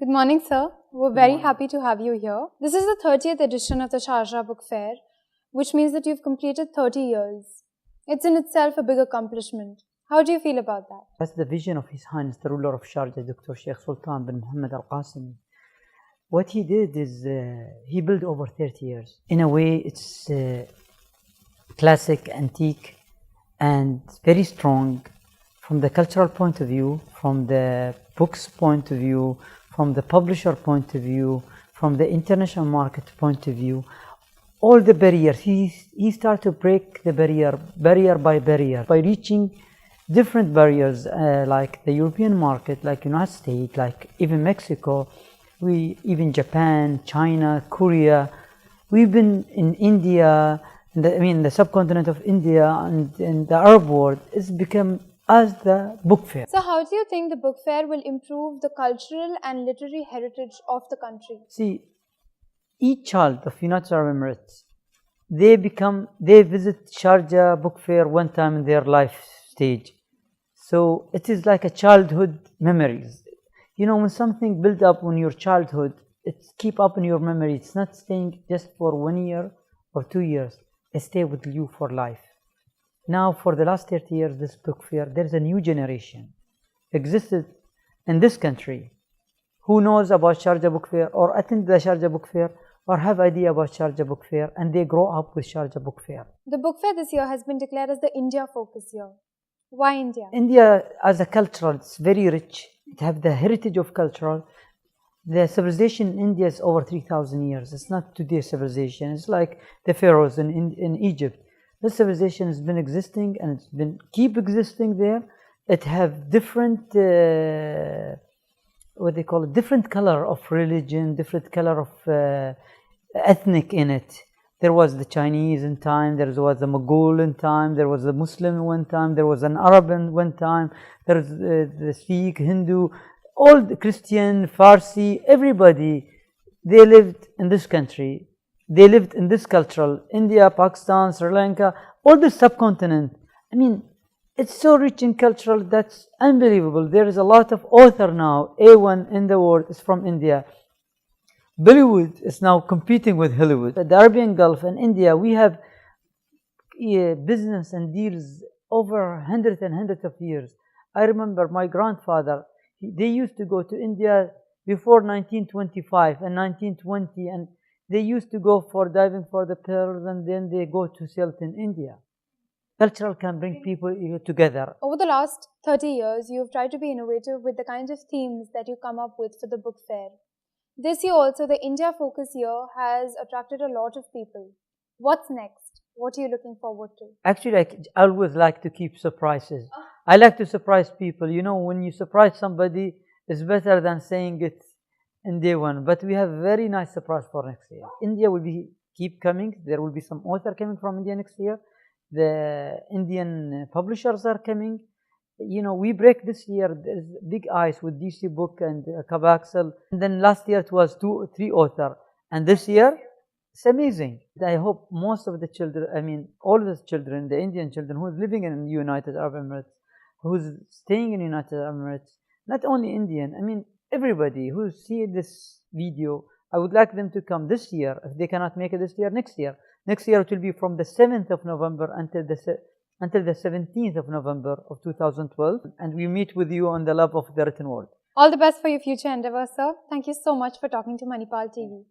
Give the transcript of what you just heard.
Good morning, sir. We're very happy to have you here. This is the 30th edition of the Sharjah Book Fair, which means that you've completed 30 years. It's in itself a big accomplishment. How do you feel about that? That's the vision of His Highness, the ruler of Sharjah, Dr. Sheikh Sultan bin Muhammad Al Qasimi. What he did is he built over 30 years. In a way, it's classic, antique, and very strong from the cultural point of view, from the book's point of view, from the publisher point of view, from the international market point of view. All the barriers, he started to break the barrier by barrier, by reaching different barriers like the European market, like United States, like even Mexico, even Japan, China, Korea. We've been in India, the subcontinent of India, and in the Arab world. It's become as the book fair. So how do you think the book fair will improve the cultural and literary heritage of the country? See, each child of United Arab Emirates, they visit Sharjah Book Fair one time in their life stage. So it is like a childhood memories. You know, when something built up in your childhood, it's keep up in your memory. It's not staying just for 1 year or 2 years. It stays with you for life. Now, for the last 30 years, this book fair, there's a new generation existed in this country who knows about Sharjah Book Fair or attend the Sharjah Book Fair or have idea about Sharjah Book Fair, and they grow up with Sharjah Book Fair. The book fair this year has been declared as the India Focus Year. Why India? India as a cultural, it's very rich. It have the heritage of cultural. The civilization in India is over 3,000 years. It's not today's civilization. It's like the pharaohs in Egypt. This civilization has been existing and it's been keep existing there. It have different what they call it, different color of religion, different color of ethnic in it. There was the Chinese in time, there was the Mughal in time, there was a Muslim one time, there was an Arab in one time, there was the Sikh, Hindu, all the Christian, Farsi, everybody, they lived in this country. They lived in this cultural, India, Pakistan, Sri Lanka, all the subcontinent. I mean, it's so rich in cultural, that's unbelievable. There is a lot of author now, A1 in the world is from India. Bollywood is now competing with Hollywood. The Arabian Gulf and India, we have business and deals over hundreds and hundreds of years. I remember my grandfather, they used to go to India before 1925 and 1920, and they used to go for diving for the pearls, and then they go to sell it in India. Cultural can bring people together. Over the last 30 years, you've tried to be innovative with the kinds of themes that you come up with for the book fair. This year also, the India Focus Year has attracted a lot of people. What's next? What are you looking forward to? Actually, I always like to keep surprises. I like to surprise people. You know, when you surprise somebody, it's better than saying it in day one. But we have very nice surprise for next year. India will keep coming. There will be some author coming from India next year. The Indian publishers are coming. You know, we break this year, there's big ice with DC Book and Kabaxel. And then last year it was 2 or 3 authors. And this year, it's amazing. I hope most of the children, all of the children, the Indian children who is living in the United Arab Emirates, who's staying in United Arab Emirates, not only Indian, everybody who see this video, I would like them to come this year. If they cannot make it this year, next year. Next year it will be from the 7th of November until the 17th of November of 2012, and we meet with you on the love of the written word. All the best for your future endeavors, sir. Thank you so much for talking to Manipal TV.